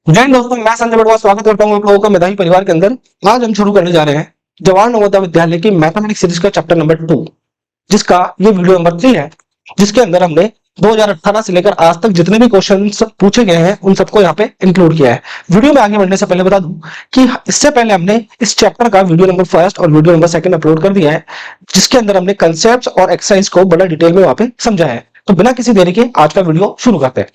जय हिंद दोस्तों, मैं संजय बड़वा स्वागत करता हूँ आप लोगों का मेधावी परिवार के अंदर। आज हम शुरू करने जा रहे हैं जवाहर नवोदय विद्यालय की मैथमेटिक्स सीरीज का चैप्टर नंबर 2, जिसका ये वीडियो नंबर 3 है। जिसके अंदर हमने 2018 से लेकर आज तक जितने भी क्वेश्चंस पूछे गए हैं उन सबको यहाँ पे इंक्लूड किया है। वीडियो में आगे बढ़ने से पहले बता दूं कि इससे पहले हमने इस चैप्टर का वीडियो नंबर फर्स्ट और वीडियो नंबर सेकंड अपलोड कर दिया है, जिसके अंदर हमने कंसेप्ट और एक्सरसाइज को बड़ा डिटेल में वहां पे समझा है। तो बिना किसी देरी के आज का वीडियो शुरू करते हैं।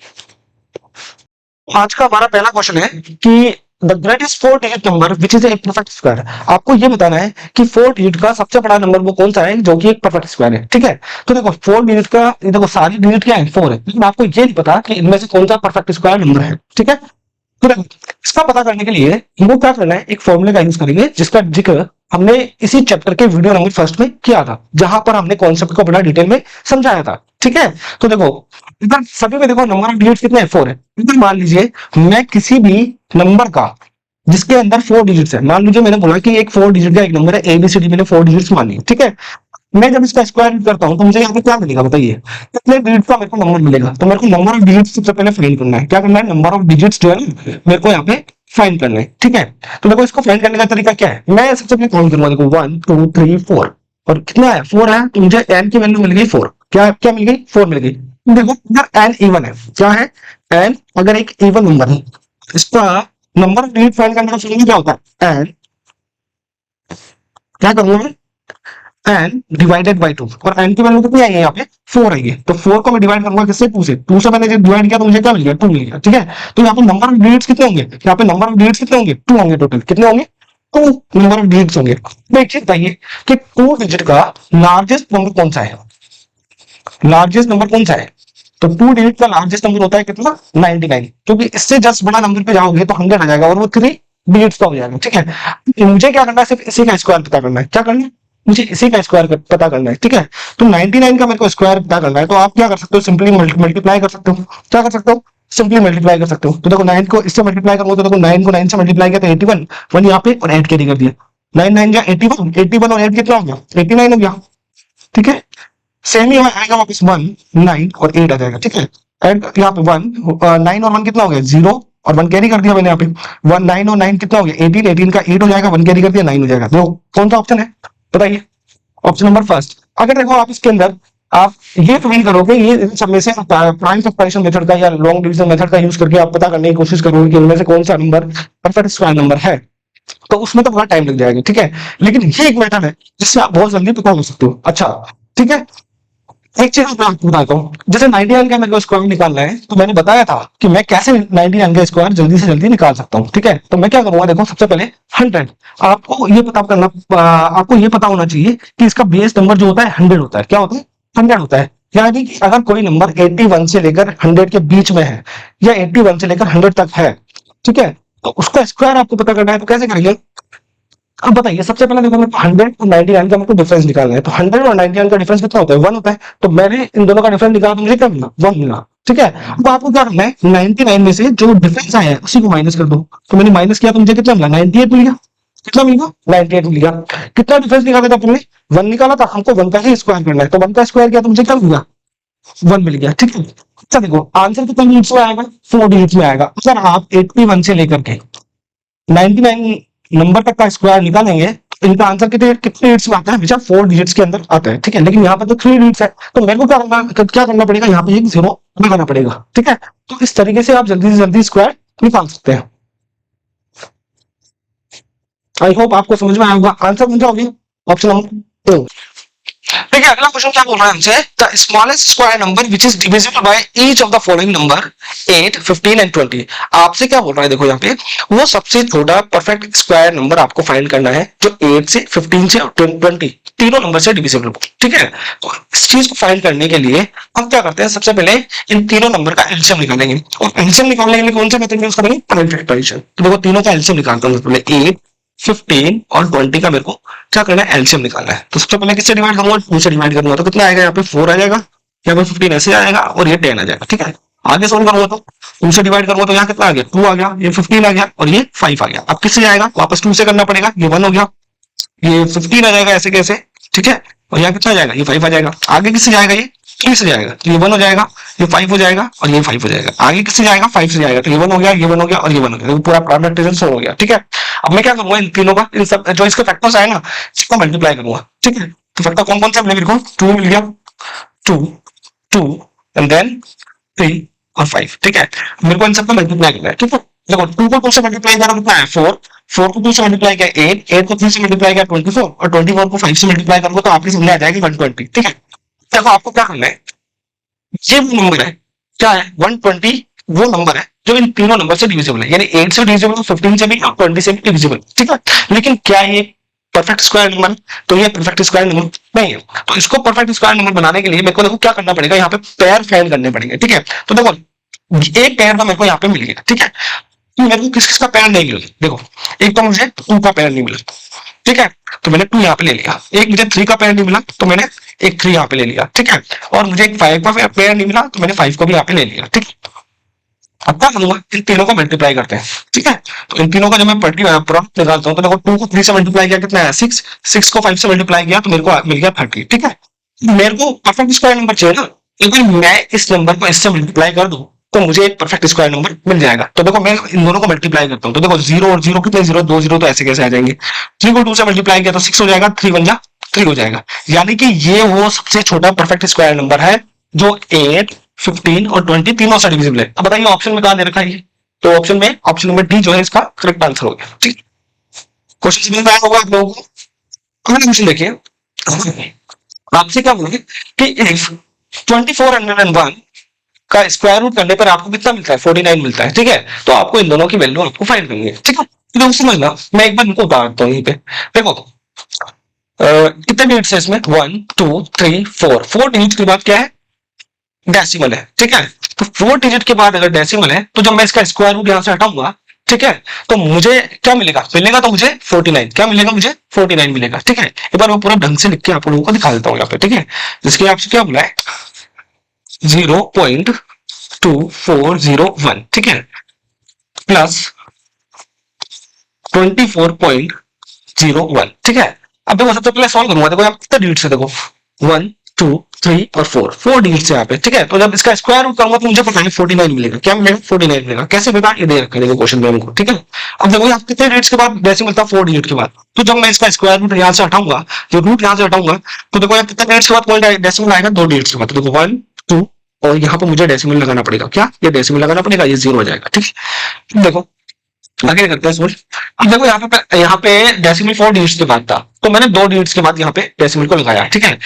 आज का हमारा पहला क्वेश्चन है कि the greatest four digit number which is a perfect square. आपको ये बताना है कि फोर डिजिट का सबसे बड़ा नंबर वो कौन सा है जो कि एक परफेक्ट स्क्वायर है। ठीक है, तो देखो फोर डिजिट का, देखो सारी डिजिट क्या है, फोर है, लेकिन आपको ये नहीं पता कि इनमें से कौन सा परफेक्ट स्क्वायर नंबर है। ठीक है, तो देखो इसका पता करने के लिए हमको क्या करना है, एक फॉर्मूले का यूज करेंगे जिसका जिक्र हमने इसी चैप्टर के वीडियो नंबर फर्स्ट में किया था, जहां पर हमने कॉन्सेप्ट को बड़ा डिटेल में समझाया था। ठीक है, तो देखो इधर सभी में देखो नंबर ऑफ डिजिट्स कितने हैं, फोर है। इधर मान लीजिए मैं किसी भी नंबर का जिसके अंदर फोर डिजिट्स है, मान लीजिए मैंने बोला कि एक फोर डिजिट का एक नंबर है एबीसीडी, मैंने फोर डिजिट्स मान ली। ठीक है, मैं जब इसका स्क्वायर करता हूं तो मुझे यहाँ पे क्या मिलेगा बताइए, कितने डिजिट का मेरे को नंबर मिलेगा। तो मेरे को नंबर ऑफ डिजिट्स सबसे पहले फाइंड करना है। क्या करना है, नंबर ऑफ डिजिट्स जो है ना मेरे को यहाँ पे फाइंड करना है। ठीक है, तो देखो इसको फाइंड करने का तरीका क्या है, मैं सबसे पहले काउंट करूंगा। देखो 1 2 3 4 और कितना है, 4 है, तो मुझे एन की वैल्यू मिल गई 4। क्या क्या मिल गई, 4 मिल गई। देखो इधर एन इवन है, क्या है, एन अगर एक इवन नंबर है, इसका नंबर ऑफ डिजिट फाइंड करने का फॉर्मूला क्या होता है, एन, क्या करूंगा मैं, एन डिवाइडेड बाई टू, और एन की वैल्यू कितनी आई है यहाँ पे, 4 आई है। तो 4 को मैं डिवाइड करूंगा किससे, 2 से, 2 से मैंने जब डिवाइड किया तो मुझे क्या मिल गया, 2 मिल गया। ठीक है, तो यहाँ पे नंबर ऑफ डिजिट्स कितने होंगे, यहाँ पे नंबर ऑफ डिजिट्स कितने होंगे, 2 होंगे। टोटल कितने होंगे, 2 नंबर ऑफ डिजिट्स होंगे। तो एक चीज बताइए कि 2 डिजिट का लार्जेस्ट नंबर कौन सा है, लार्जेस्ट नंबर कौन सा है। तो 2 डिजिट का लार्जेस्ट नंबर होता है कितना, 99, क्योंकि इससे जस्ट बड़ा नंबर पे जाओगे तो 100 आ जाएगा और वो 3 डिजिट्स का हो जाएगा। ठीक है, मुझे क्या करना है, सिर्फ इसी का स्क्वायर पता करना है। क्या करना है, मुझे इसी का स्क्वायर पता करना है। ठीक है, तो 99 का मेरे को स्क्वायर पता करना है, तो आप क्या कर सकते हो, सिंपली मल्टीप्लाई कर सकते हो। क्या कर सकते हो, सिंपली मल्टीप्लाई कर सकते हो। तो देखो 9 को इससे मल्टीप्लाई करूंगा तो देखो 9 को 9 से मल्टीप्लाई किया तो 81, 1 यहाँ पे और 8 कैरी कर दिया। 9 9 या 81, 81 और 8 कितना हो गया, 89 हो गया। ठीक है, सेम ही आएगा वापस 1 9 और 8 आ जाएगा। ठीक है, एंड यहाँ पे 1 9 और 1 कितना हो गया, 0 और 1 कैरी कर दिया मैंने यहाँ पे। 1 9 और 9 कितना हो गया, 18, 18 का 8 हो जाएगा, 1 कैरी कर दिया, 9 हो जाएगा। तो कौन सा ऑप्शन है बताइए, ऑप्शन नंबर फर्स्ट। अगर देखो आप इसके अंदर आप ये फाइंड करोगे, ये सब में से प्राइम सब्ट्रैक्शन मेथड का या लॉन्ग डिवीजन मेथड का यूज करके आप पता करने की कोशिश करोगे कि इनमें से कौन सा नंबर परफेक्ट स्क्वायर नंबर है, तो उसमें तो बड़ा टाइम लग जाएगा। ठीक है, लेकिन ये एक मेथड है जिससे आप बहुत जल्दी पता कर सकते हो। अच्छा, ठीक है, एक चीज मैं आपको बताता हूँ, जैसे 99 का मेरे को स्क्वायर निकालना है, तो मैंने बताया था कि मैं कैसे 99 का स्क्वायर जल्दी से जल्दी निकाल सकता हूँ। ठीक है, तो मैं क्या करूंगा, देखो सबसे पहले 100, आपको ये पता करना, आपको ये पता होना चाहिए कि इसका बेस नंबर जो होता है 100 होता है। क्या होता है, 100 होता है। यानी कि अगर कोई नंबर 81 से लेकर 100 के बीच में है या 81 से लेकर 100 तक है, ठीक है, तो उसका स्क्वायर आपको पता करना है। तो कैसे करेंगे, अब बताइए, सबसे पहले देखो मेरे को 100 और 99 का मेरे को डिफरेंस निकालना है। तो 100 और 99 का डिफरेंस कितना होता है, 1 होता है। तो मैंने इन दोनों का डिफरेंस निकाला तो मुझे क्या मिला, 1 मिला। ठीक है, अब आपको क्या करना है, 99 में से जो डिफरेंस आया है उसी को माइनस कर दो। तो मैंने माइनस किया तो मुझे कितना मिला, 98 मिल गया। कितना मिल गया, 98 मिल गया। कितना डिफरेंस निकाला था तुमने, 1 निकाला था, हमको 1 का ही स्क्वायर करना है, तो 1 का स्क्वायर किया तो मुझे क्या मिला, 1 मिल गया। ठीक है, अच्छा देखो आंसर कितने डिजिट्स में आएगा, 4 डिजिट्स में आएगा। अगर आप 81 से लेकर के 99 नंबर तक का स्क्वायर निकालेंगे तो इनका आंसर कितने कितने डिजिट्स में आता है, हमेशा 4 डिजिट्स के अंदर आता है। ठीक है, लेकिन यहाँ पर तो 3 डिजिट्स है, तो मेरे को क्या करना पड़ेगा, यहाँ पे एक 0 लगाना पड़ेगा। ठीक है, तो इस तरीके से आप जल्दी से जल्दी स्क्वायर निकाल सकते हैं। आई होप आपको समझ में आया होगा। आंसर कौन सा हो गया, ऑप्शन नंबर 2। देखिए अगला क्वेश्चन क्या बोल रहा है हमसे, the smallest square number which is divisible by each of the following number 8 15 and 20। आपसे क्या बोल रहा है, देखो यहाँ पे वो सबसे छोटा परफेक्ट स्क्वायर नंबर आपको फाइंड करना है जो 8 से 15 से और 20 तीनों नंबर से डिविजिबल हो। ठीक है, तो इस चीज को फाइंड करने के लिए हम क्या करते हैं, सबसे पहले इन तीनों नंबर का एलसीएम निकालेंगे, और एलसीएम निकालने के लिए कौन सा मेथड यूज करेंगे, प्राइम फैक्टराइजेशन। तो देखो तीनों का एलसीएम निकालता हूँ, पहले 8 15 और 20 का मेरे को क्या करना है, एलसीएम निकालना है। तो सबसे पहले किससे डिवाइड करूंगा, 2 से डिवाइड करूंगा तो कितना आएगा, यहाँ पे 4 आ जाएगा, यहाँ पे 15 ऐसे आएगा और ये 10 आ जाएगा। ठीक है, आगे सोल्व करूंगा तो 2 से डिवाइड करूंगा तो यहाँ कितना आ गया, 2 आ गया, ये 15 आ गया और ये 5 आ गया। अब किससे जाएगा, वापस 2 से करना पड़ेगा, ये 1 हो गया, ये 15 आ जाएगा ऐसे कैसे। ठीक है, और यहाँ कितना आ जाएगा, ये 5 आ जाएगा। आगे किससे जाएगा, ये 3 से जाएगा तो ये 1 हो जाएगा, ये 5 हो जाएगा और ये 5 हो जाएगा। आगे किससे जाएगा? 5 से जाएगा तो ये 1 हो गया, ये 1 हो गया और ये 1 हो गया। तो पूरा प्रोडक्ट रिजल्ट हो गया। ठीक है, अब मैं क्या करूंगा, इन तीनों का, इन सब जो इसके फैक्टर्स आए ना, इसको मल्टीप्लाई करूंगा। ठीक है, तो फैक्टर कौन कौन से मेरे को 2 मिल गया, 2 2 एंड देन 3 और 5। ठीक है, मेरे को इन सबको मल्टीप्लाई करना है। ठीक है, देखो 2 को 2 से मल्टीप्लाई करो कितना है 4, 4 को 2 से मल्टीप्लाई किया 8, 8 को 3 से मल्टीप्लाई किया 24 और 24 को 5 से मल्टीप्लाई करोगे तो आपकी समझ आ जाएगी 120। ठीक है, देखो आपको क्या करना है, ये वो नंबर है, क्या है 120, वो नंबर है जो इन तीनों नंबर से डिविजिबल है, यानी 8 से डिविजिबल, 15 से भी और 20 से भी डिविजिबल। ठीक है, लेकिन क्या ये परफेक्ट स्क्वायर नंबर? तो ये परफेक्ट स्क्वायर नंबर नहीं है। तो इसको परफेक्ट स्क्वायर नंबर बनाने के लिए मेरे को देखो क्या करना पड़ेगा, यहाँ पे पेयर फाइंड करने पड़ेंगे। ठीक है, तो देखो एक पेयर का मेरे को यहाँ पे मिल गया। ठीक है, तो मेरे को किस किस का पेयर नहीं मिला, देखो एक तो मुझे 2 का पेयर नहीं मिला। ठीक है, तो मैंने 2 यहाँ पे ले लिया। एक मुझे 3 का पेयर नहीं मिला तो मैंने एक 3 यहाँ पे ले लिया। ठीक है, और मुझे एक 5 का पेयर नहीं मिला तो मैंने 5 को भी यहाँ पे ले लिया। ठीक है, अब क्या करूंगा, इन तीनों को मल्टीप्लाई करते हैं। ठीक है, तो इन तीनों का जब मैं प्रोडक्ट निकालता हूँ तो देखो 2 को 3 से मल्टीप्लाई किया कितना है 6, 6 को 5 से मल्टीप्लाई किया तो मेरे को मिल गया 30। ठीक है, मेरे को परफेक्ट स्क्वायर नंबर चाहिए ना, अगर मैं इस नंबर को इससे मल्टीप्लाई कर दूं तो मुझे एक परफेक्ट स्क्वायर नंबर मिल जाएगा। तो देखो मैं इन दोनों को मल्टीप्लाई करता हूँ तो देखो 0 और 0 कितने, 0 2 0 तो ऐसे कैसे आ जाएंगे। 3 को 2 से मल्टीप्लाई किया तो 6 हो जाएगा, 3 1 जा 3 हो जाएगा। यानी कि ये वो सबसे छोटा परफेक्ट स्क्वायर नंबर है जो 8, 15 और 20 तीनों से डिविजिबल है। अब बताइए ऑप्शन में कहां दे रखा है ये, तो ऑप्शन में ऑप्शन नंबर डी जो है इसका करेक्ट आंसर हो गया। ठीक, क्वेश्चन समझ में आया होगा आप लोगों को। अगला क्वेश्चन देखिए, आपसे क्या बोले कि इफ 2401 का स्क्वायर रूट करने पर आपको कितना मिलता है, 49 मिलता है। ठीक है, तो आपको इन दोनों की वैल्यू आपको फाइंड करनी है। ठीक है, तो समझना, मैं एक बार इनको उतारता हूँ यहीं पे। देखो कितने डिजिट्स है इसमें, 1 2 3 4, 4 डिजिट के बाद क्या है, डेसिमल है। ठीक है, तो 4 डिजिट के बाद अगर डेसिमल है तो जब मैं इसका स्क्वायर रूट यहां से हटाऊंगा, ठीक है, तो मुझे क्या मिलेगा, मिलेगा तो मुझे 49, क्या मिलेगा मुझे 49 मिलेगा। ठीक है, एक बार मैं पूरा ढंग से लिख के आप लोगों को दिखा देता हूँ यहाँ पे। ठीक है, जिसके आपसे क्या बोला है 0.2401। ठीक है, प्लस 24.01। ठीक है, अब देखो सबसे पहले सॉल्व करूंगा, देखो यहाँ कितने डिजिट्स है, देखो 1 2 3 और 4 डिजिट्स है यहाँ पे। ठीक है, तो जब इसका स्क्वायर रूट करूंगा तो मुझे पता है 49 मिलेगा। क्या मिलेगा, 49 मिलेगा। कैसे मिलेगा, ये दे रखा है देखो क्वेश्चन में हमको। ठीक है, अब देखो यहाँ कितने डिजिट्स के बाद डेसिमल था, 4 डिजिट के बाद। तो जब मैं इसका स्क्वायर रूट यहाँ से हटाऊंगा, जो रूट यहाँ से हटाऊंगा, तो देखो यहाँ कितने डिजिट्स के बाद कोई डेसिमल आएगा, 2 डिजिट्स के बाद। तो देखो 1 2 और यहाँ पर मुझे डेसिमल लगाना पड़ेगा, क्या ये डेसिमल लगाना पड़ेगा, ये 0 हो जाएगा। ठीक है, देखो आगे करते हैं सोल्व। अब देखो यहाँ पे डेसिमल 4 डिजिट्स के बाद था तो मैंने 2 डिजिट्स के बाद यहाँ पे डेसिमल को लगाया। ठीक है,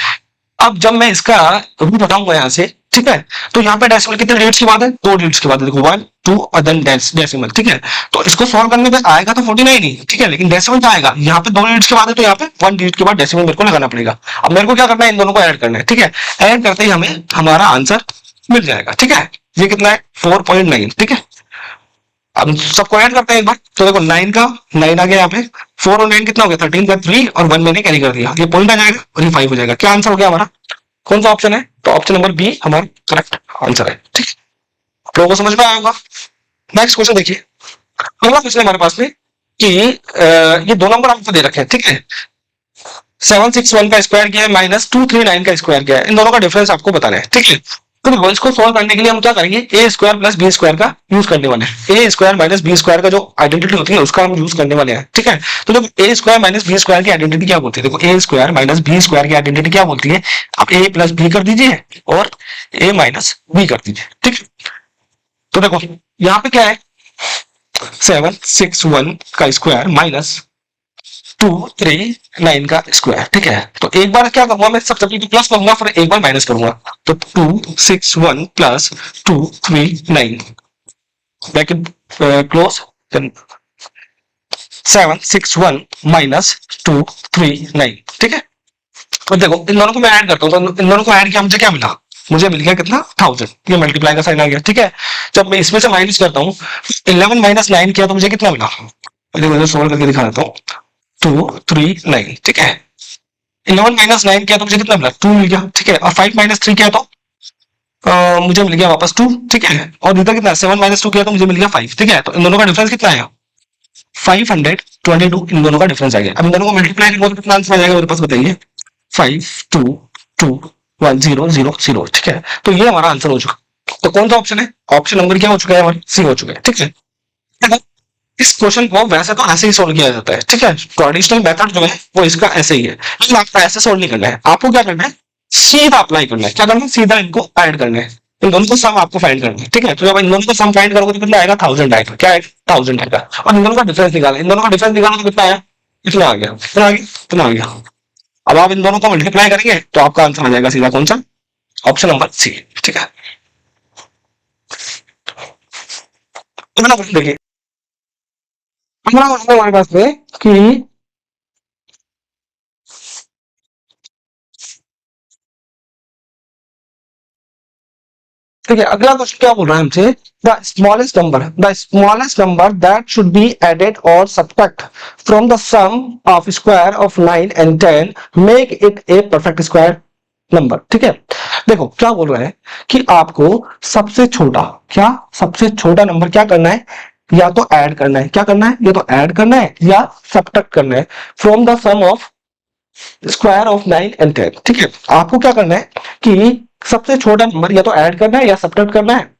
अब जब मैं इसका रूट हटाऊंगा यहाँ से, ठीक है, तो यहाँ पे डेसिमल कितने डिजिट्स के बाद है, 2 डिजिट्स के बाद है। देखो 1 2 और देन डेसिमल। ठीक है, तो इसको सॉल्व करने पे आएगा तो 49 ही। ठीक है, लेकिन डेसिमल क्या आएगा, यहाँ पे 2 डिजिट्स के बाद है तो यहाँ पे 1 डिजिट के बाद डेसिमल मेरे को लगाना पड़ेगा। अब मेरे को क्या करना है, इन दोनों को ऐड करना है। ठीक है, ऐड करते ही हमें हमारा आंसर मिल जाएगा। ठीक है, ये कितना है 4.9। ठीक है, अब सबको ऐड करते हैं एक बार, तो देखो 9 का 9 आ गया यहाँ पे, 4 और 9 कितना हो गया 13 का 3 और 1 मैंने कैरी कर दिया, ये पॉइंट आ जाएगा और ये 5 हो जाएगा। क्या आंसर हो गया हमारा, कौन सा ऑप्शन है, तो ऑप्शन नंबर बी हमारा करेक्ट आंसर है। ठीक, आप लोगों को समझ में आया होगा। नेक्स्ट क्वेश्चन देखिए, अगला क्वेश्चन हमारे पास में कि ये दो नंबर आपको दे रखे हैं। ठीक है, 761 का स्क्वायर क्या है माइनस 239 का स्क्वायर क्या है, इन दोनों का डिफरेंस आपको बताना है। ठीक है, तो देखो इसको सॉल्व करने के लिए हम क्या करेंगे, ए स्क्वायर प्लस बी स्क्वायर का यूज करने वाले हैं। ए स्क्वायर माइनस बी स्क्वायर का जो आइडेंटिटी होती है उसका हम यूज करने वाले हैं। ठीक है, तो देखो ए स्क्वायर माइनस बी स्क्वायर की आइडेंटिटी क्या बोलती है, देखो ए स्क्वायर माइनस बी स्क्वायर की आइडेंटिटी क्या बोलती है, आप ए प्लस बी कर दीजिए और ए माइनस बी कर दीजिए। ठीक है, तो देखो यहाँ पे क्या है 761 का स्क्वायर माइनस 239 का स्क्वायर। ठीक है, तो एक बार क्या करूंगा मैं, सबसे पहले प्लस करूंगा फिर एक बार माइनस करूंगा, तो 261 प्लस 239 ब्रैकेट क्लोज, 761 माइनस 239। ठीक है, तो देखो इन दोनों को मैं ऐड करता हूँ, तो इन दोनों को ऐड किया मुझे क्या मिला, मुझे मिल गया कितना 1000, ये मल्टीप्लाई का साइन आ गया। ठीक है, जब मैं इसमें से माइनस करता हूँ 11 माइनस 9 किया तो मुझे कितना मिला, पहले मुझे सोल्व करके दिखा देता हूँ, 239। ठीक है, 11 माइनस 9 किया तो मुझे कितना मिला 2 मिल गया। ठीक है, और 5 माइनस 3 किया तो मुझे मिल गया वापस 2। ठीक है, और इधर कितना 7 माइनस 2 किया तो मुझे मिल गया 5। ठीक है, तो इन दोनों का डिफरेंस कितना आया 522, इन दोनों का डिफरेंस आ गया। अब इन दोनों को मल्टीप्लाई करूंगा तो कितना आंसर आ जाएगा मेरे पास, बताइए 5 2 2 1000, ठीक है। तो ये हमारा आंसर हो चुका। तो कौन सा ऑप्शन है? ऑप्शन नंबर क्या हो चुका है हमारा? सी हो चुका है, ठीक है। अगर इस क्वेश्चन को वैसे तो ऐसे ही सोल्व किया जाता है, ठीक है, ट्रेडिशनल मेथड जो है वो इसका ऐसे ही है, लेकिन आपको ऐसे सोल्व नहीं करना है। आपको क्या करना है? सीधा अप्लाई करना है। क्या करना है? सीधा इनको ऐड करना है। इन दोनों को सम आपको फाइंड करना है, ठीक है। तो जब इन दोनों को सम फाइंड करोगे तो कितना आएगा? 1000 आएगा। क्या आएगा? 1000 आएगा। और इन दोनों का डिफरेंस निकाला, इन दोनों का डिफरेंस निकाला तो कितना आया? इतना आ गया, इतना आ गया, इतना आ गया। अब आप इन दोनों को मल्टीप्लाई करेंगे तो आपका आंसर आ जाएगा सीधा कौन सा? ऑप्शन नंबर सी, ठीक है। अगला क्वेश्चन देखिए। अगला क्वेश्चन हमारे पास है कि ठीक है, अगला क्वेश्चन क्या बोल रहा है हमसे? The smallest number that should be added और subtract from the sum of square of 9 and 10 make it a perfect square number, ठीक है। देखो क्या बोल रहा है कि आपको सबसे छोटा, क्या सबसे छोटा नंबर क्या करना है? या तो ऐड करना है, क्या करना है? या तो ऐड करना है या सब्ट्रैक्ट करना है from the sum of square of 9 and 10, ठीक है। आपको क्या करना है कि सबसे छोटा नंबर या तो ऐड करना है या सब्ट्रैक्ट करना है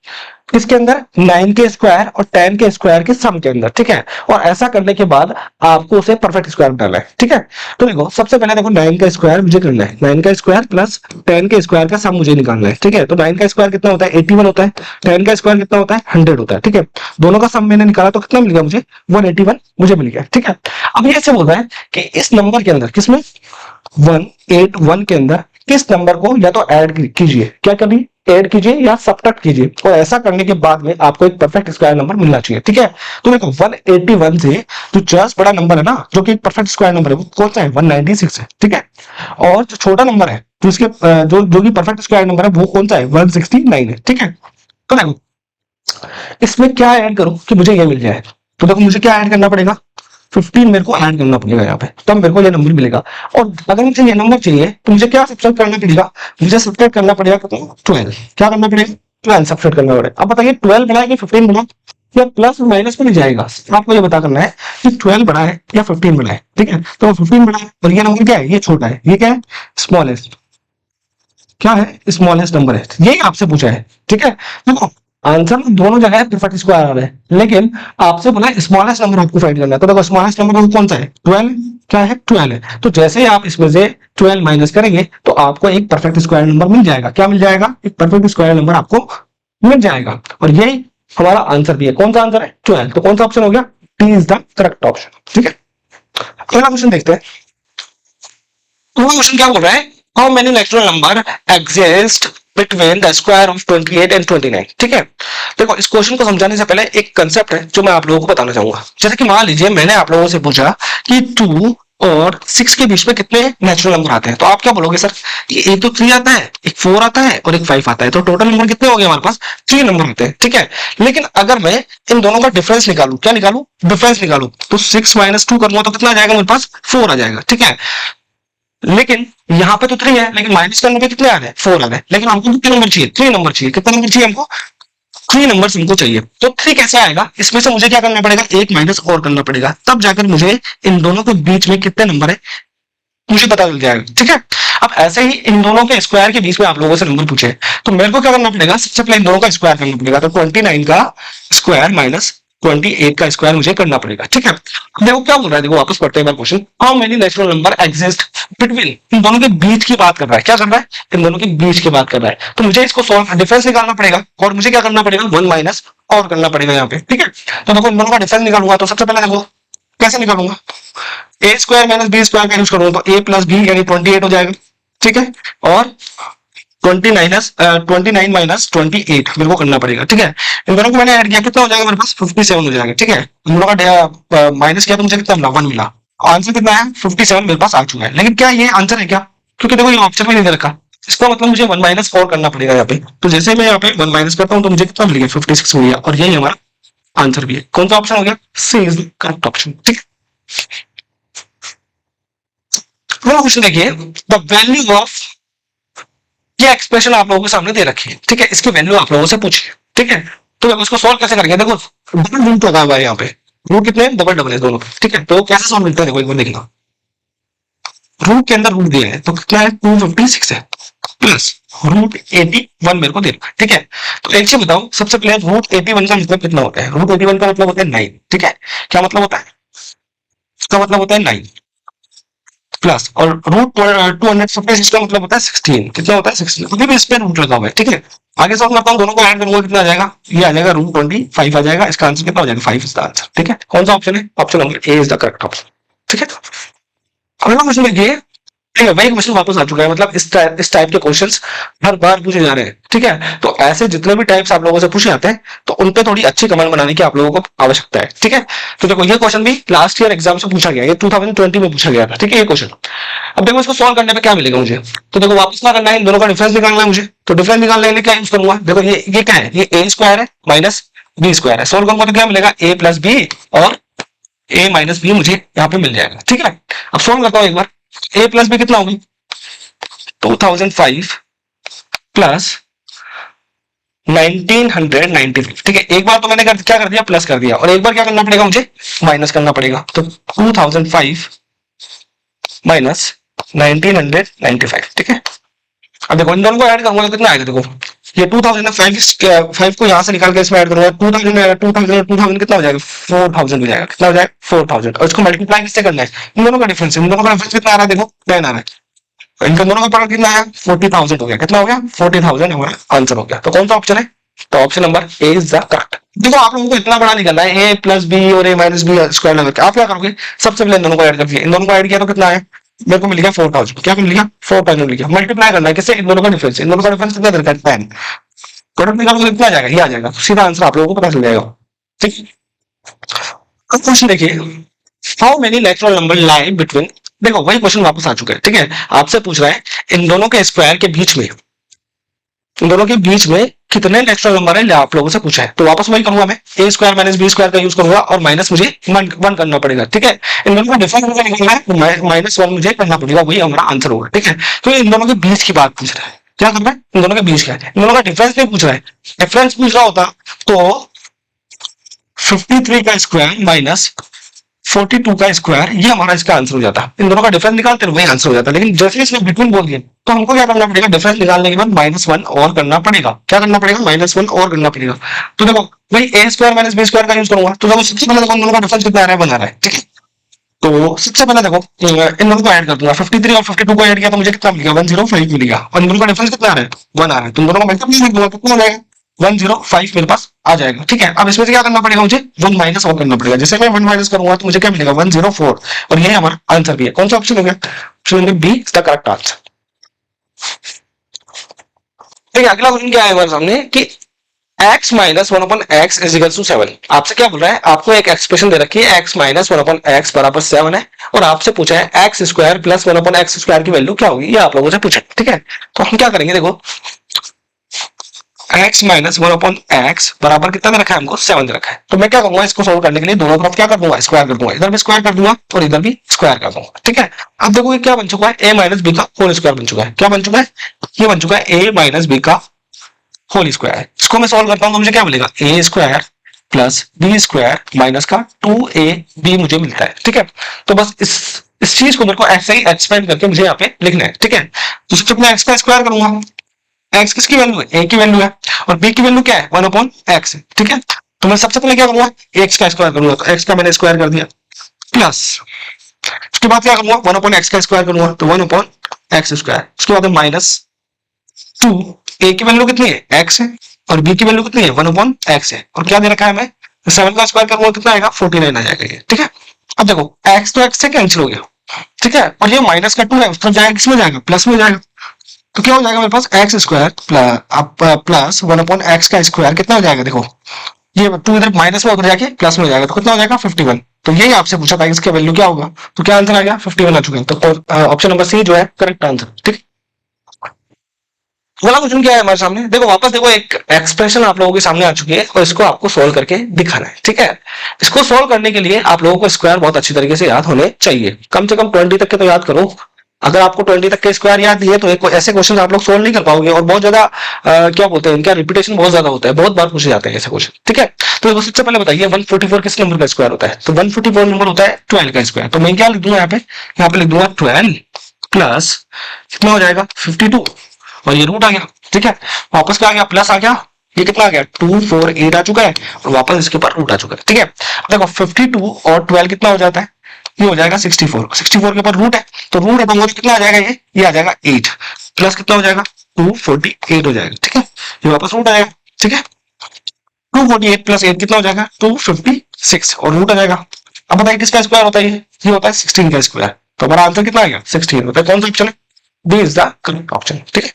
किसके अंदर? 9 के स्क्वायर और 10 के स्क्वायर के सम के अंदर, ठीक है। और ऐसा करने के बाद आपको उसे परफेक्ट स्क्वायर बनाना है, ठीक है। तो देखो सबसे पहले देखो 9 का स्क्वायर मुझे करना है, 9 का स्क्वायर प्लस 10 के स्क्वायर का सम मुझे निकालना है, ठीक है। तो 9 का स्क्वायर कितना होता है? 81 होता है। 10 का स्क्वायर कितना होता है? 100 होता है, ठीक है। दोनों का सम मैंने निकाला तो कितना मिल गया मुझे? 181 मुझे मिल गया, ठीक है। अब ये ऐसे बोल रहा है कि इस नंबर के अंदर, किसमें? 181 के अंदर किस नंबर को या तो ऐड कीजिए, क्या कभी ऐड कीजिए या सब्ट्रैक्ट कीजिए, और ऐसा करने के बाद में आपको एक परफेक्ट स्क्वायर नंबर मिलना चाहिए, ठीक है। तो देखो 181 से जो जस्ट बड़ा नंबर है ना, जो कि परफेक्ट स्क्वायर नंबर है, वो कौन सा है? 196 है, ठीक है। और जो छोटा नंबर है, जो इसके जो जो कि परफेक्ट स्क्वायर नंबर है, वो कौन सा है? 169 है, ठीक है। तो देखो इसमें क्या ऐड करूं कि मुझे ये मिल जाए? तो देखो मुझे क्या ऐड करना पड़ेगा? 15 मेरे को ऐड करना पड़ेगा यहाँ पे, तब मेरे को ये नंबर मिलेगा। और अगर मुझे ये नंबर चाहिए तो मुझे क्या सब्ट्रैक्ट करना पड़ेगा? मुझे सब्ट्रैक्ट करना पड़ेगा कितना? 12। क्या करना पड़ेगा? 12 सब्ट्रैक्ट करना पड़ेगा। अब बताइए 12 बड़ा है कि 15 बड़ा? या प्लस माइनस में नहीं जाएगा, आपको ये पता करना है कि 12 बड़ा है या 15 बड़ा है, ठीक है। तो 15 बड़ा है और ये नंबर क्या है? ये छोटा है। ये क्या है? स्मॉलेस्ट। क्या है? स्मॉलेस्ट नंबर है, यही आपसे पूछा है, ठीक है। देखो आंसर में दोनों जगह परफेक्ट स्क्वायर आ रहा है, लेकिन आपसे बोला स्मॉलेस्ट नंबर आपको फाइंड करना है। तो देखो स्मॉलेस्ट नंबर कौन सा है? 12। क्या है? 12 है। तो जैसे ही आप इसमें से 12 माइनस करेंगे तो आपको एक परफेक्ट स्क्वायर नंबर मिल जाएगा। क्या मिल जाएगा? एक परफेक्ट स्क्वायर नंबर आपको मिल जाएगा। और यही हमारा आंसर भी है। कौन सा आंसर है? 12। तो कौन सा ऑप्शन हो गया? D is the correct option, ठीक है। अगला क्वेश्चन देखते हैं। अगला क्वेश्चन क्या बोल रहा है? How many natural number exist between the square of 28 and 29, ठीक है। देखो इस क्वेश्चन को समझाने से पहले एक कंसेप्ट है जो मैं आप लोगों को बताना चाहूंगा। जैसे कि मान लीजिए मैंने आप लोगों से पूछा कि 2 और 6 के बीच में कितने नेचुरल नंबर आते हैं, तो आप क्या बोलोगे? सर ये एक तो 3 आता है, एक 4 आता है और एक 5 आता है, तो टोटल नंबर कितने हो गए हमारे पास? 3 नंबर आते हैं, ठीक है। लेकिन अगर मैं इन दोनों का डिफरेंस निकालू, क्या निकालू? डिफरेंस निकालू, तो 6 माइनस 2 करूंगा तो कितना आ जाएगा मेरे पास? 4 आ जाएगा, ठीक है। लेकिन यहाँ पे तो 3 है, लेकिन माइनस करने पे कितने आ रहे हैं? 4 आ रहे हैं। लेकिन हमको कितने नंबर चाहिए? 3 नंबर चाहिए। कितना नंबर चाहिए हमको? 3 नंबर हमको चाहिए। तो 3 कैसे आएगा? इसमें से मुझे क्या करना पड़ेगा? एक माइनस और करना पड़ेगा, तब जाकर मुझे इन दोनों के बीच में कितने नंबर है मुझे पता चल जाएगा, ठीक है। अब ऐसे ही इन दोनों के स्क्वायर के बीच में आप लोगों से नंबर पूछे, तो मेरे को क्या करना पड़ेगा? सबसे पहले इन दोनों का स्क्वायर करना पड़ेगा। तो 29 का स्क्वायर माइनस 28 का स्क्वायर मुझे करना पड़ेगा, ठीक है। देखो क्या बोल रहा है, देखो वापस पढ़ते हैं question. How many natural number exist between, इन दोनों के बीच की बात कर रहा है। क्या कर रहा है? इन दोनों के बीच की बात कर रहा है। तो मुझे इसको सॉल्व डिफरेंस निकालना पड़ेगा, और मुझे क्या करना पड़ेगा? 1 माइनस और करना पड़ेगा यहाँ पे, ठीक है। तो देखो इन दोनों का डिफरेंस निकालूंगा, तो सबसे पहले देखो कैसे निकालूंगा? ए स्क्वायर माइनस बी स्क्वायर का यूज करूंगा तो ए प्लस बी यानी 28 हो जाएगा, ठीक है। और 29 माइनस 28 मेरे को करना पड़ेगा, ठीक है। इन दोनों को मैंने ऐड किया, कितना हो जाएगा मेरे पास? 57 हो जाएगा, ठीक है। इन दोनों का माइनस किया तो मुझे कितना मिला? 1 मिला। आंसर कितना है? 57 मेरे पास आ चुका है। लेकिन क्या ये आंसर है क्या? क्योंकि देखो ये ऑप्शन में नहीं दे रखा। इसका मतलब मुझे 1 माइनस और करना पड़ेगा यहाँ पे। तो जैसे मैं यहाँ पे 1 माइनस करता हूँ तो मुझे कितना मिल गया? 56 हो गया। और यही हमारा आंसर भी है। कौन सा ऑप्शन हो गया? सी इज द करेक्ट ऑप्शन, ठीक है। अगला क्वेश्चन देखिए। द वैल्यू ऑफ, ये एक्सप्रेशन आप लोगों के सामने दे रखी है, ठीक है। इसकी वैल्यू आप लोगों से पूछिए, ठीक है। तो उसको सॉल्व कैसे करेंगे? देखो डबल रूट लगा हुआ है यहाँ पे, रूट कितने हैं? डबल डबल है दोनों, ठीक है। तो कैसे सॉल्व मिलता है? देखो एक बार देखना, रूट के अंदर रूट दिया है तो कितना है? 256 है। प्लस √81 मेरे को देना है, ठीक है। तो एक चीज बताओ, सबसे पहले √81 का मतलब कितना होता है? √81 का मतलब होता है 9, ठीक है। क्या मतलब होता है? इसका मतलब होता है 9 प्लस, और √256 का मतलब होता है 16। कितना होता है? 16। अभी भी इस पे रूट लगा हुआ है, ठीक है। आगे सॉल्व करता हूँ, दोनों को ऐड करूंगा, कितना आ जाएगा? ये आ जाएगा √25 आ जाएगा। इसका आंसर कितना हो जाएगा? 5 इसका आंसर, ठीक है। कौन सा ऑप्शन है? Option number A is the correct option, ठीक है। अगला क्वेश्चन देखिए, ठीक है, वही क्वेश्चन वापस आ चुका है, मतलब इस टाइप के क्वेश्चंस हर बार पूछे जा रहे हैं, ठीक है। तो ऐसे जितने भी टाइप्स आप लोगों से पूछे जाते हैं, तो उन पे थोड़ी अच्छी कमेंट बनाने की आप लोगों को आवश्यकता है, ठीक है। तो देखो, ये क्वेश्चन भी लास्ट ईयर एग्जाम से पूछा गया, ये 2020 में पूछा गया था, ठीक है, ये क्वेश्चन। अब देखो, इसको सॉल्व करने पे क्या मिलेगा मुझे? तो देखो, वापस क्या करना है, इन दोनों का डिफरेंस निकालना है मुझे। तो डिफरेंस निकालने के लिए क्या यूज करूंगा? देखो, ये क्या है? ये ए स्क्वायर है माइनस बी स्क्वायर है। सोल्व करूंगा तो क्या मिलेगा? ए प्लस बी और ए माइनस बी मुझे यहाँ पे मिल जाएगा, ठीक है। अब सोल्व करता हूँ एक बार। ए प्लस बी कितना होगी? 2005 प्लस 1995, ठीक है। एक बार तो मैंने क्या कर दिया? प्लस कर दिया, और एक बार क्या करना पड़ेगा मुझे? माइनस करना पड़ेगा। तो 2005 माइनस 1995, ठीक है। अब देखो, इन दोनों को ऐड करूंगा तो कितना आएगा? देखो, ये 2005 को यहाँ से निकाल के इसमें ऐड करूंगा, 2000 कितना हो जाएगा? 4000 हो जाएगा। कितना हो जाएगा? 4000। और इसको मल्टीप्लाई किससे करना है? इन दोनों का डिफरेंस, इन दोनों का डिफरेंस कितना आ रहा है? देखो, 10 आ रहा है। इनका दोनों का प्रोडक्ट कितना है? 40,000 हो गया। कितना हो गया? 40,000 हमारा आंसर हो गया। तो कौन सा ऑप्शन है? तो option number A is the correct. देखो, आप लोगों को इतना बड़ा निकलना है, ए प्लस बी और ए माइनस बी स्क्वायर लगा के आप क्या करोगे? सबसे पहले इन दोनों को ऐड कर दिया, इन दोनों को ऐड किया तो कितना है? मेरे को मिल गया 4000। क्या मिल गया? 4000 मिल गया। मल्टीप्लाई करना है किससे? इन दोनों का डिफरेंस। इन दोनों का डिफरेंस कितना दरकार? 10। प्रोडक्ट निकालो तो कितना आ जाएगा? ये आ जाएगा। सीधा आंसर आप लोगों को पता चल जाएगा, ठीक है। अब क्वेश्चन देखिए, how many natural number lie between. देखो, वही क्वेश्चन वापस आ चुका है, ठीक है। आपसे पूछ रहा है इन दोनों के स्क्वायर के बीच में, इन दोनों के बीच में कितने नेचुरल नंबर है, आप लोगों से पूछा है। तो वापस वही करूंगा मैं, ए स्क्वायर माइनस बी स्क्वायर का यूज करूंगा, और माइनस मुझे वन करना पड़ेगा, ठीक है। इन दोनों का डिफरेंस मुझे निकालना है, तो -1 मुझे करना पड़ेगा, वही हमारा आंसर होगा, ठीक है। तो इन दोनों के बीच की बात पूछ रहा है, क्या करना है? इन दोनों के बीच का है, इन दोनों का डिफरेंस नहीं पूछ रहा है। डिफरेंस पूछ रहा होता तो 53 का स्क्वायर माइनस 42 का स्क्वायर, ये हमारा इसका आंसर हो जाता। इन दोनों का डिफरेंस निकालते वही आंसर हो जाता, लेकिन जैसे इसने बिटवीन बोल दिया, तो हमको क्या करना पड़ेगा? डिफरेंस निकालने के बाद -1 और करना पड़ेगा। क्या करना पड़ेगा? -1 और करना पड़ेगा। तो देखो, वही ए स्क्वायर माइनस बी स्क्वायर का यूज करूंगा। तो देखो, सबसे पहले देखो, इन दोनों का डिफरेंस कितना आ रहा है? बना रहा है, ठीक है। तो सबसे पहले देखो, इन दोनों को ऐड कर दूंगा। 53 और 52 को ऐड किया तो मुझे कितना मिल गया? 105 मिल गया। और इन दोनों का डिफरेंस कितना आ रहा है? 1 आ रहा है। तो इन दोनों को मल्टीप्लाई कर दूंगा, कितना हो जाएगा? 105 मेरे पास आ जाएगा, ठीक है। अब इसमें से क्या करना पड़ेगा मुझे? 1 माइनस और करना पड़ेगा। जैसे मैं 1 माइनस करूंगा तो मुझे क्या मिलेगा? 104। और ये हमारा आंसर भी है। कौन सा ऑप्शन हो गया? Option number B is the correct answer. ठीक है, अगला क्वेश्चन क्या है हमारे सामने कि x minus 1/x is equal to 7। आपसे क्या बोल रहा है? आपको एक एक्सप्रेशन दे रखी है, x माइनस 1/x बराबर 7 है, और आपसे पूछा है x square plus 1/x square की वैल्यू क्या होगी, ये आप लोगों से पूछा, ठीक है। तो हम क्या करेंगे? देखो, x माइनस 1/x बराबर कितना दे रखा है? हमको 7 दे रखा है। तो मैं क्या करूंगा? इसको सोल्व करने के लिए दोनों तरफ क्या कर दूंगा? स्क्वायर कर दूंगा। इधर भी स्क्वायर कर दूंगा और इधर भी स्क्वायर कर दूंगा, ठीक है। अब देखो, ये क्या बन चुका है? a माइनस बी का होल स्क्वायर बन चुका है। क्या बन चुका है? ये बन चुका है a माइनस बी का होल स्क्वायर है। इसको मैं सॉल्व करता हूं तो मुझे क्या मिलेगा? A square plus b square minus का 2ab मुझे मिलता है, ठीक है। तो बस इस चीज को मेरे को ऐसे ही एक्सपेंड करके मुझे यहाँ पे लिखना है, ठीक है। तो सबसे पहले एक्स का स्क्वायर करूंगा। एक्स किसकी वैल्यू है? ए की वैल्यू है, और बी की वैल्यू क्या है? 1/x, ठीक है। तो मैं सबसे पहले क्या करूंगा? एक्स का स्क्वायर करूंगा। तो एक्स का मैंने स्क्वायर कर दिया, प्लस उसके बाद क्या करूंगा? 1/x का स्क्वायर करूंगा, तो 1/x स्क्वायर। उसके बाद -2, ए की वैल्यू कितनी है? x है, और बी की वैल्यू कितनी है? 1/x है। और क्या दे रखा है हमें? 7 का स्क्वायर करूंगा, कितना आएगा? 49 आ जाएगा ये, ठीक है। अब देखो, x तो x से कैंसिल हो गया, ठीक है। और ये माइनस का 2 है, उसका जाएगा किसमें जाएगा? प्लस में जाएगा। तो क्या हो जाएगा मेरे पास? एक्स स्क्वायर प्लस 1/x का स्क्वायर कितना हो जाएगा? देखो, ये 2 इधर माइनस में उधर जाके प्लस में हो जाएगा, तो कितना हो जाएगा? 51। तो यही आपसे पूछा था इसका वैल्यू क्या होगा, तो क्या आंसर आ गया? 51 आ चुका है। तो ऑप्शन नंबर सी जो है करेक्ट आंसर, ठीक। अगला क्वेश्चन क्या है हमारे सामने? देखो, वापस देखो, एक एक्सप्रेशन आप लोगों के सामने आ चुकी है, और इसको आपको सोल्व करके दिखाना है, ठीक है। इसको सोल्व करने के लिए आप लोगों को स्क्वायर बहुत अच्छी तरीके से याद होने चाहिए। कम से कम 20 तक के तो याद करो। अगर आपको 20 तक के स्क्वायर याद नहीं है तो ऐसे क्वेश्चन आप लोग सोल्व नहीं कर पाओगे, और बहुत ज्यादा क्या बोलते हैं, इनका रिपीटेशन बहुत ज्यादा होता है, बहुत बार पूछे जाते हैं ऐसे क्वेश्चन, ठीक है। तो सबसे पहले बताइए, 144 किस नंबर का स्क्वायर होता है? तो 144 नंबर होता है 12 का स्क्वायर। तो मैं क्या लिख दूंगा यहाँ पे? यहाँ पे लिख दूंगा 12 प्लस कितना हो जाएगा? 52, और ये रूट आ गया, ठीक है। वापस क्या आ गया, प्लस आ गया, ये कितना आ गया 2 4 8 आ चुका है, और वापस इसके ऊपर रूट आ चुका है, ठीक है। देखो 52 और 12 कितना हो जाता है, ये हो जाएगा 64, 64 के ऊपर रूट है, तो रूट है तो कितना आ जाएगा, ये आ जाएगा 8, प्लस कितना हो जाएगा 248 हो जाएगा, ठीक है। ये वापस रूट आएगा, ठीक है। 248 प्लस 8 कितना हो जाएगा 256, और रूट आ जाएगा। अब बताइए किसका स्क्वायर होता है, ये होता है 16 का स्क्वायर। तो हमारा आंसर कितना आ गया 16 होता है। कौन सा ऑप्शन है, D is the correct option, ठीक है।